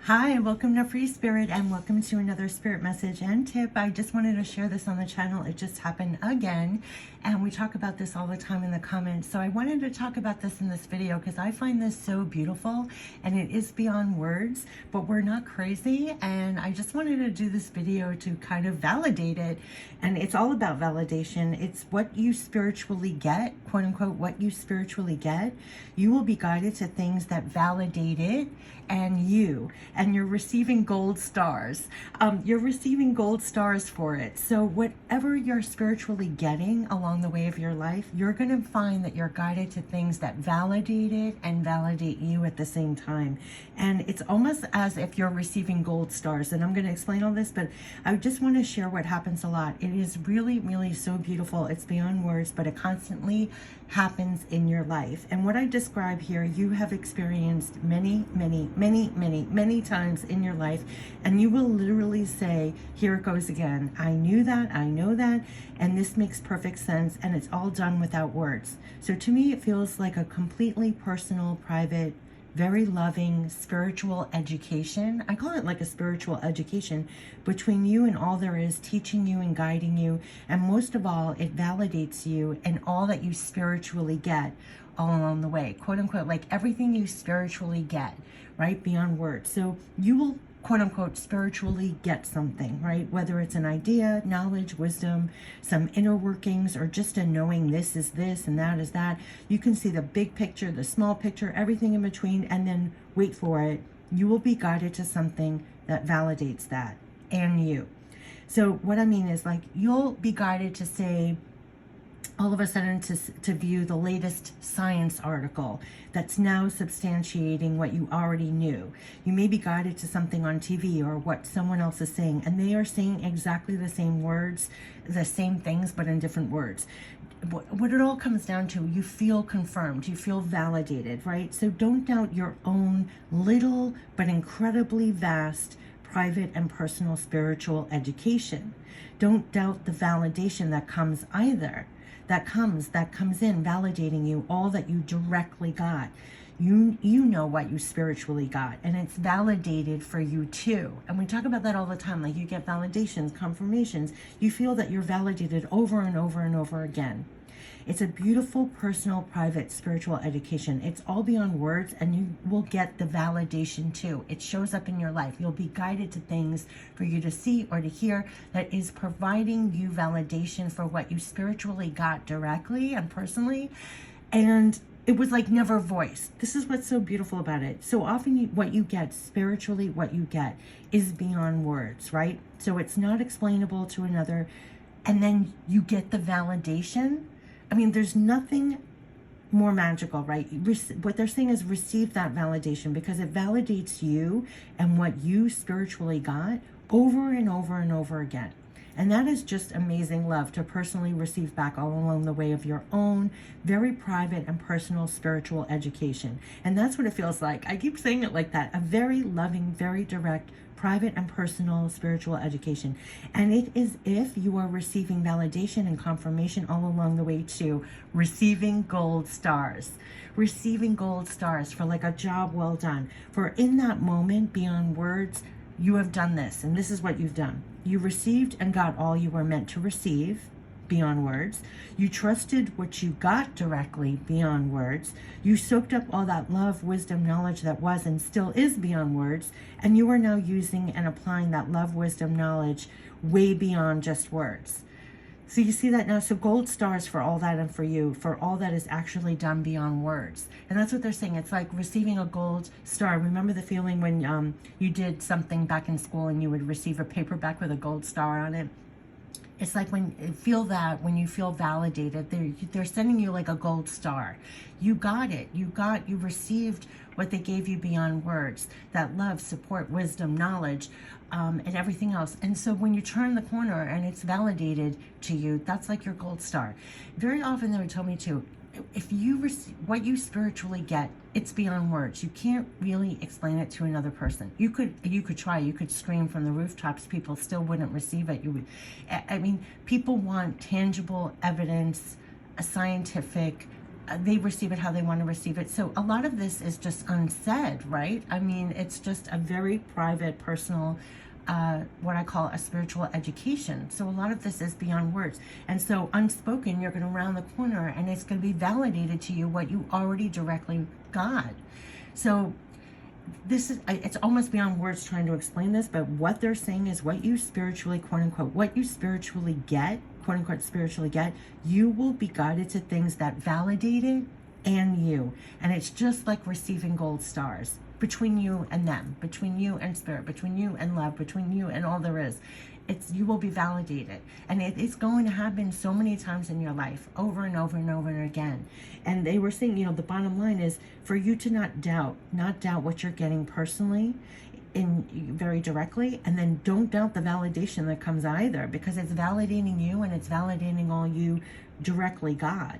Hi, welcome to Free Spirit and welcome to another spirit message and tip. I just wanted to share this on the channel. It just happened again, and we talk about this all the time in the comments. So I wanted to talk about this in this video because I find this so beautiful and it is beyond words, but we're not crazy. And I just wanted to do this video to kind of validate it. And it's all about validation. It's what you spiritually get, quote unquote, what you spiritually get. You will be guided to things that validate it and you're receiving gold stars. You're receiving gold stars for it. So whatever you're spiritually getting along the way of your life, you're going to find that you're guided to things that validate it and validate you at the same time. And it's almost as if you're receiving gold stars. And I'm going to explain all this, but I just want to share what happens a lot. It is really, really so beautiful. It's beyond words, but it constantly happens in your life. And what I describe here, you have experienced many times in your life, and you will literally say, here it goes again. I knew that, I know that, and this makes perfect sense, and it's all done without words. So to me, it feels like a completely personal, private, very loving spiritual education. I call it like a spiritual education between you and all there is, teaching you and guiding you. And most of all, it validates you and all that you spiritually get all along the way, quote unquote, like everything you spiritually get, right? Beyond words. So you will, quote unquote, spiritually get something, right? Whether it's an idea, knowledge, wisdom, some inner workings, or just a knowing this is this and that is that. You can see the big picture, the small picture, everything in between, and then wait for it. You will be guided to something that validates that and you. So what I mean is, like, you'll be guided to say, all of a sudden to view the latest science article that's now substantiating what you already knew. You may be guided to something on TV or what someone else is saying, and they are saying exactly the same words, the same things, but in different words. What it all comes down to, you feel confirmed, you feel validated, right? So don't doubt your own little but incredibly vast private and personal spiritual education. Don't doubt the validation that comes either. That comes in validating you, all that you directly got. You know what you spiritually got, and it's validated for you too. And we talk about that all the time, like you get validations, confirmations. You feel that you're validated over and over and over again. It's a beautiful, personal, private, spiritual education. It's all beyond words, and you will get the validation too. It shows up in your life. You'll be guided to things for you to see or to hear that is providing you validation for what you spiritually got directly and personally. And it was like never voiced. This is what's so beautiful about it. So often what you get spiritually, what you get is beyond words, right? So it's not explainable to another. And then you get the validation. I mean, there's nothing more magical, right? What they're saying is receive that validation, because it validates you and what you spiritually got over and over and over again. And that is just amazing love to personally receive back all along the way of your own very private and personal spiritual education. And that's what it feels like. I keep saying it like that. A very loving, very direct, private and personal spiritual education. And it is if you are receiving validation and confirmation all along the way to receiving gold stars. Receiving gold stars for like a job well done. For in that moment, beyond words, you have done this, and this is what you've done. You received and got all you were meant to receive, beyond words. You trusted what you got directly, beyond words. You soaked up all that love, wisdom, knowledge that was and still is beyond words, and you are now using and applying that love, wisdom, knowledge way beyond just words. So you see that now. So gold stars for all that and for you, for all that is actually done beyond words. And that's what they're saying. It's like receiving a gold star. Remember the feeling when you did something back in school and you would receive a paperback with a gold star on it? It's like when you feel validated, they're sending you like a gold star. You got it. You received what they gave you beyond words, that love, support, wisdom, knowledge, and everything else. And so when you turn the corner and it's validated to you, that's like your gold star. Very often they would tell me too, if you receive what you spiritually get, it's beyond words. You can't really explain it to another person. You could try, you could scream from the rooftops, people still wouldn't receive it. I mean, people want tangible evidence, a scientific they receive it how they want to receive it. So a lot of this is just unsaid, right? I mean, it's just a very private, personal, what I call a spiritual education. So a lot of this is beyond words. And so unspoken, you're going to round the corner and it's going to be validated to you what you already directly got. So this is, it's almost beyond words trying to explain this, but what they're saying is what you spiritually, quote unquote, what you spiritually get, quote unquote, spiritually get, you will be guided to things that validate it and you. And it's just like receiving gold stars between you and them, between you and spirit, between you and love, between you and all there is. It's, you will be validated, and it's going to happen so many times in your life, over and over and over and again. And they were saying, you know, the bottom line is for you to not doubt what you're getting personally, in very directly, and then don't doubt the validation that comes either, because it's validating you and it's validating all you directly got.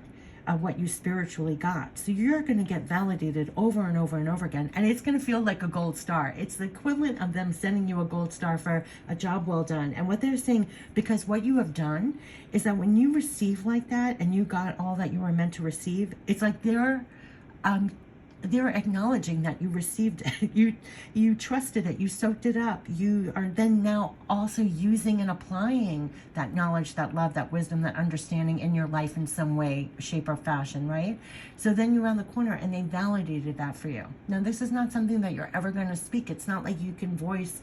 What you spiritually got. So you're going to get validated over and over and over again, and it's going to feel like a gold star. It's the equivalent of them sending you a gold star for a job well done. And what they're saying, because what you have done is that when you receive like that and you got all that you were meant to receive, it's like they're acknowledging that you received it, you trusted it, you soaked it up, you are then now also using and applying that knowledge, that love, that wisdom, that understanding in your life in some way, shape, or fashion, right? So then you're around the corner and they validated that for you. Now this is not something that you're ever going to speak. It's not like you can voice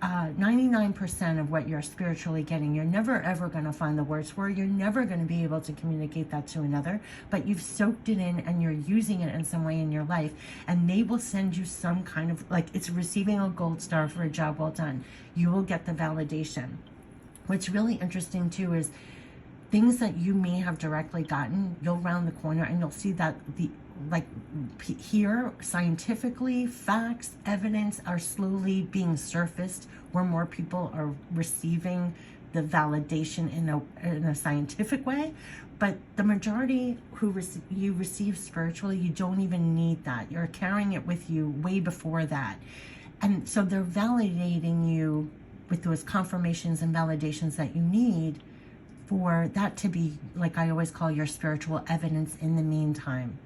99% of what you're spiritually getting. You're never ever going to find the words for. You're never going to be able to communicate that to another, but you've soaked it in and you're using it in some way in your life, and they will send you some kind of, like, it's receiving a gold star for a job well done. You will get the validation. What's really interesting too is things that you may have directly gotten, you'll round the corner and you'll see that here scientifically, facts, evidence are slowly being surfaced where more people are receiving the validation in a scientific way. But the majority who you receive spiritually, you don't even need that. You're carrying it with you way before that. And so they're validating you with those confirmations and validations that you need for that to be, like I always call, your spiritual evidence in the meantime.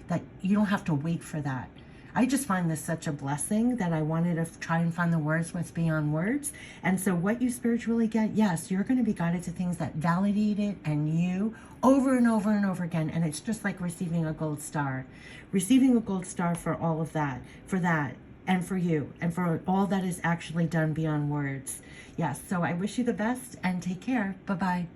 That you don't have to wait for that. I just find this such a blessing that I wanted to try and find the words what's beyond words. And so what you spiritually get, yes, you're going to be guided to things that validate it and you over and over and over again. And it's just like receiving a gold star. Receiving a gold star for all of that, for that, and for you, and for all that is actually done beyond words. Yes, so I wish you the best and take care. Bye-bye.